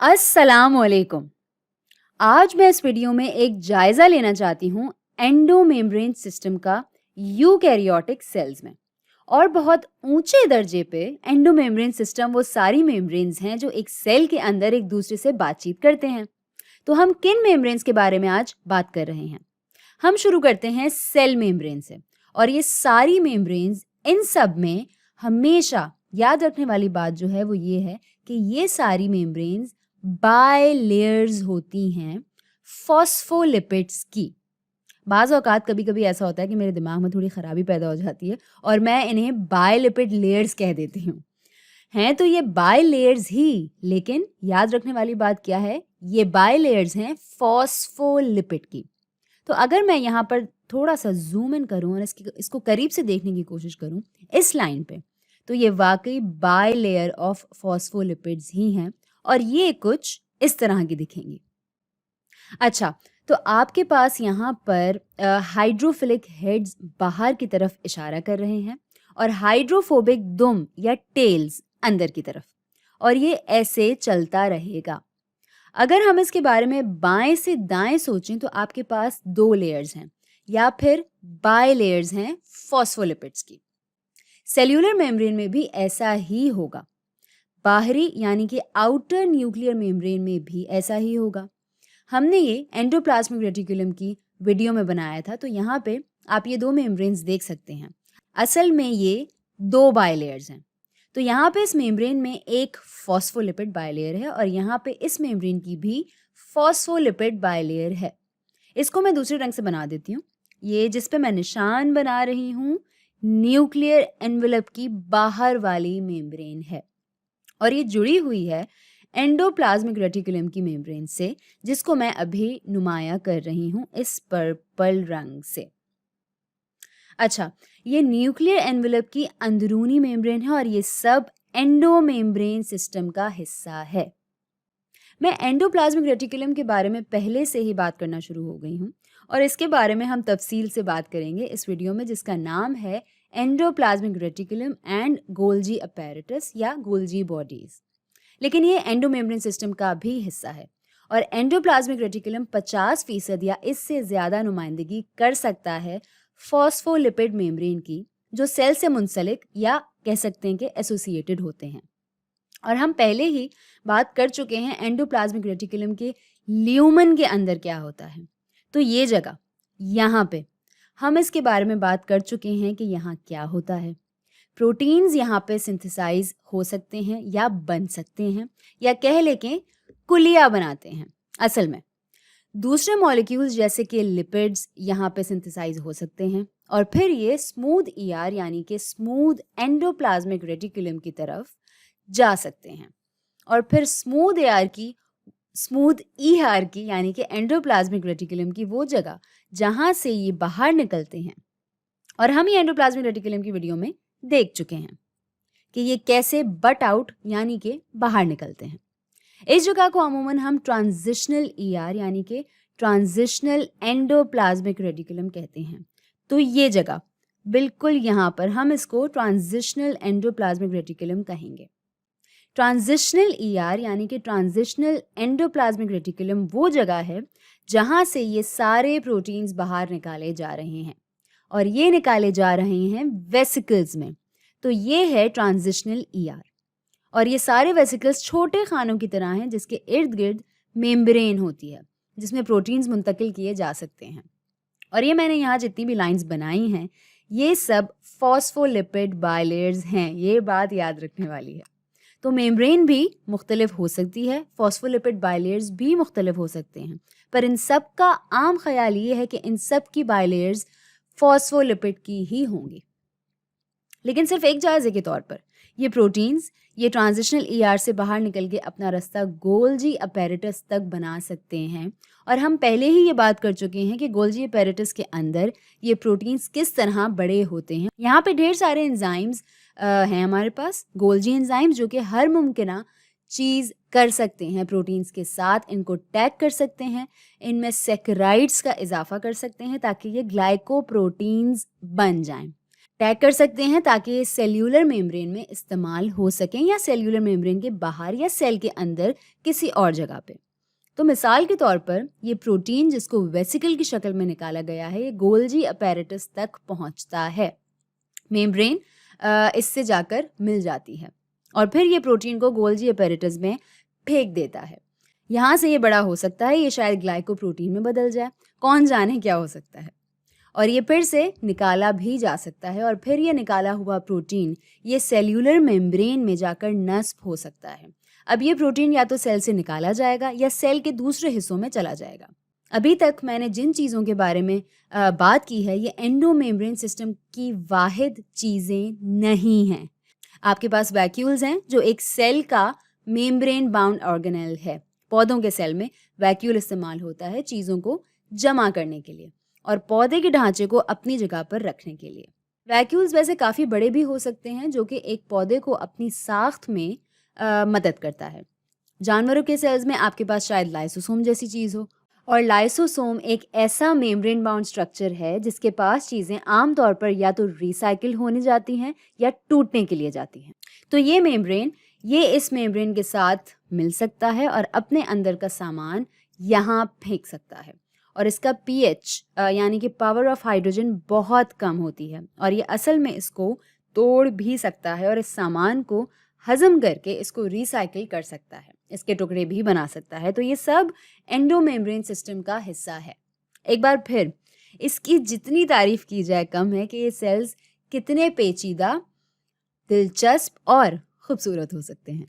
अस्सलाम वालेकुम। आज मैं इस वीडियो में एक जायज़ा लेना चाहती हूँ एंडोमेम्ब्रेन सिस्टम का यूकैरियोटिक सेल्स में। और बहुत ऊंचे दर्जे पे एंडोमेम्ब्रेन सिस्टम वो सारी मेम्ब्रेन्स हैं जो एक सेल के अंदर एक दूसरे से बातचीत करते हैं। तो हम किन मेम्ब्रेन्स के बारे में आज बात कर रहे हैं? हम शुरू करते हैं सेल मेम्ब्रेन से। और ये सारी मेम्ब्रेन्स, इन सब में हमेशा याद रखने वाली बात जो है वो ये है कि ये सारी मेम्ब्रेन्स बाय लेयर्स होती हैं फॉस्फोलिपिड्स की। बाज़ औक़ात कभी-कभी ऐसा होता है कि मेरे दिमाग में थोड़ी ख़राबी पैदा हो जाती है और मैं इन्हें बायलिपिड लेयर्स कह देती हूँ। हैं तो ये बाय लेयर्स ही, लेकिन याद रखने वाली बात क्या है? ये बाय लेयर्स हैं फॉस्फोलिपिड की। तो अगर मैं यहाँ पर थोड़ा-सा ज़ूम इन करूँ और इसको करीब से देखने की कोशिश करूँ इस लाइन पे, तो ये वाक़ई बाय लेयर ऑफ फॉस्फोलिपिड्स ही हैं और ये कुछ इस तरह की दिखेंगी। अच्छा, तो आपके पास यहाँ पर हाइड्रोफिलिक हेड्स बाहर की तरफ इशारा कर रहे हैं और हाइड्रोफोबिक दुम या टेल्स अंदर की तरफ, और ये ऐसे चलता रहेगा। अगर हम इसके बारे में बाएं से दाएं सोचें तो आपके पास 2 लेयर्स हैं या फिर बाय लेयर्स हैं फॉस्फोलिपिड्स की। सेल्यूलर मेम्ब्रेन में भी ऐसा ही होगा। बाहरी यानी कि आउटर न्यूक्लियर मेम्ब्रेन में भी ऐसा ही होगा। हमने ये एंडोप्लाज्मिक रेटिकुलम की वीडियो में बनाया था, तो यहाँ पे आप ये 2 मेम्ब्रेन्स देख सकते हैं। असल में ये 2 बायलेयर्स हैं। तो यहाँ पे इस मेम्ब्रेन में एक फॉस्फोलिपिड बायलेयर है और यहाँ पे इस मेम्ब्रेन की भी फॉस्फोलिपिड बायलेयर है। इसको मैं दूसरे रंग से बना देती हूँ। ये जिस पे मैं निशान बना रही हूँ, न्यूक्लियर एनवेलप की बाहर वाली मेम्ब्रेन है और ये जुड़ी हुई है एंडोप्लाज्मिक रेटिकुलम की मेम्ब्रेन से, जिसको मैं अभी नुमाया कर रही हूँ इस पर्पल रंग से। अच्छा, ये न्यूक्लियर एनवेलप की अंदरूनी मेम्ब्रेन है और ये सब एंडोमेम्ब्रेन सिस्टम का हिस्सा है। मैं एंडोप्लाज्मिक रेटिकुलम के बारे में पहले से ही बात करना शुरू हो गई हूँ और इसके बारे में हम तफसील से बात करेंगे इस वीडियो में, जिसका नाम है endoplasmic reticulum and Golgi apparatus या गोल्जी बॉडीज। लेकिन ये एंडोमेम्ब्रेन सिस्टम का भी हिस्सा है और एंडोप्लाज्मिक रेटिकुलम 50% या इससे ज़्यादा नुमाइंदगी कर सकता है फॉस्फोलिपिड मेम्ब्रेन की, जो सेल से मुंसलिक या कह सकते हैं कि एसोसिएटेड होते हैं। और हम पहले ही बात कर चुके हैं एंडोप्लाज्मिक रेटिकुलम के ल्यूमन के अंदर क्या होता है। तो ये जगह यहाँ पे हम इसके बारे में बात कर चुके हैं कि यहाँ क्या होता है। प्रोटीन्स यहाँ पे सिंथेसाइज हो सकते हैं या बन सकते हैं या कह लें कि कुलिया बनाते हैं। असल में दूसरे मॉलिक्यूल्स जैसे कि लिपिड्स यहाँ पे सिंथेसाइज हो सकते हैं और फिर ये स्मूथ ईआर यानी कि स्मूथ एंडोप्लाज्मिक रेटिकुलम की तरफ जा सकते हैं और फिर स्मूथ ईआर की यानी कि एंडोप्लाज्मिक रेटिकुलम की वो जगह जहाँ से ये बाहर निकलते हैं, और हम ये एंडोप्लाज्मिक रेटिकुलम की वीडियो में देख चुके हैं कि ये कैसे बट आउट यानी कि बाहर निकलते हैं। इस जगह को अमूमन हम ट्रांजिशनल ईआर यानी कि ट्रांजिशनल एंडोप्लाज्मिक रेटिकुलम कहते हैं। तो ये जगह बिल्कुल यहाँ पर हम इसको ट्रांजिशनल एंडोप्लाज्मिक रेटिकुलम कहेंगे। ट्रांजिशनल ईआर यानी कि ट्रांजिशनल एंडोप्लाज्मिक रेटिकुलम वो जगह है जहाँ से ये सारे प्रोटीन्स बाहर निकाले जा रहे हैं और ये निकाले जा रहे हैं वेसिकल्स में। तो ये है ट्रांजिशनल ईआर और ये सारे वेसिकल्स छोटे खानों की तरह हैं जिसके इर्द गिर्द मेम्ब्रेन होती है जिसमें प्रोटीन्स मुंतकिल किए जा सकते हैं। और ये मैंने यहाँ जितनी भी लाइंस बनाई हैं ये सब फॉस्फोलिपिड बायलेयर्स हैं, ये बात याद रखने वाली है। तो मेम्ब्रेन भी मुख्तलिफ हो सकती है, फॉस्फोलिपिड बायलेयर्स भी मुख्तलिफ हो सकते हैं, पर इन सब का आम ख्याल ये है कि इन सब की बायलेयर्स फॉस्फोलिपिड की ही होंगी। लेकिन सिर्फ एक जायजे के तौर पर ये प्रोटीन्स ये ट्रांजिशनल ईआर से बाहर निकल के अपना रास्ता गोल्जी अपैरेटस तक बना सकते हैं और हम पहले ही ये बात कर चुके हैं कि गोल्जी अपैरेटस के अंदर ये प्रोटीन्स किस तरह बड़े होते हैं। यहाँ पे ढेर सारे एंजाइम्स हैं हमारे पास, गोल्जी एंजाइम्स, जो कि हर मुमकिना चीज़ कर सकते हैं प्रोटीन्स के साथ, इनको टैग कर सकते हैं, इनमें सैकराइड्स का इजाफा कर सकते हैं ताकि ये ग्लाइकोप्रोटीन्स बन जाएं। टैग कर सकते हैं ताकि ये सेल्यूलर मेम्ब्रेन में इस्तेमाल हो सकें या सेल्यूलर मेम्ब्रेन के बाहर या सेल के अंदर किसी और जगह पे। तो मिसाल के तौर पर ये प्रोटीन जिसको वेसिकल की शक्ल में निकाला गया है, ये गोल्जी अपैरेटस तक पहुंचता है। मेम्ब्रेन इससे जाकर मिल जाती है और फिर ये प्रोटीन को गोल्जी अपैरेटस में फेंक देता है। यहाँ से ये बड़ा हो सकता है, ये शायद ग्लाइकोप्रोटीन में बदल जाए, कौन जाने क्या हो सकता है। और ये फिर से निकाला भी जा सकता है और फिर ये निकाला हुआ प्रोटीन ये सेल्यूलर मेम्ब्रेन में जाकर नस्ब हो सकता है। अब ये प्रोटीन या तो सेल से निकाला जाएगा या सेल के दूसरे हिस्सों में चला जाएगा। अभी तक मैंने जिन चीज़ों के बारे में बात की है, ये एंडोमेम्ब्रेन सिस्टम की वाहिद चीज़ें नहीं हैं। आपके पास वैक्यूल्स हैं जो एक सेल का मेम्ब्रेन बाउंड ऑर्गेनेल है। पौधों के सेल में वैक्यूल इस्तेमाल होता है चीज़ों को जमा करने के लिए और पौधे के ढांचे को अपनी जगह पर रखने के लिए। वैक्यूल्स वैसे काफ़ी बड़े भी हो सकते हैं जो कि एक पौधे को अपनी साख्त में मदद करता है। जानवरों के सेल्स में आपके पास शायद लाइसोसोम जैसी चीज़ हो और लाइसोसोम एक ऐसा मेम्ब्रेन बाउंड स्ट्रक्चर है जिसके पास चीज़ें आमतौर पर या तो रिसाइकिल होने जाती हैं या टूटने के लिए जाती हैं। तो ये मेम्ब्रेन ये इस मेम्ब्रेन के साथ मिल सकता है और अपने अंदर का सामान यहाँ फेंक सकता है और इसका पीएच यानी कि पावर ऑफ हाइड्रोजन बहुत कम होती है और ये असल में इसको तोड़ भी सकता है और इस सामान को हजम करके इसको रिसाइकिल कर सकता है, इसके टुकड़े भी बना सकता है। तो ये सब एंडोमेम्ब्रेन सिस्टम का हिस्सा है। एक बार फिर इसकी जितनी तारीफ की जाए कम है कि ये सेल्स कितने पेचीदा, दिलचस्प और खूबसूरत हो सकते हैं।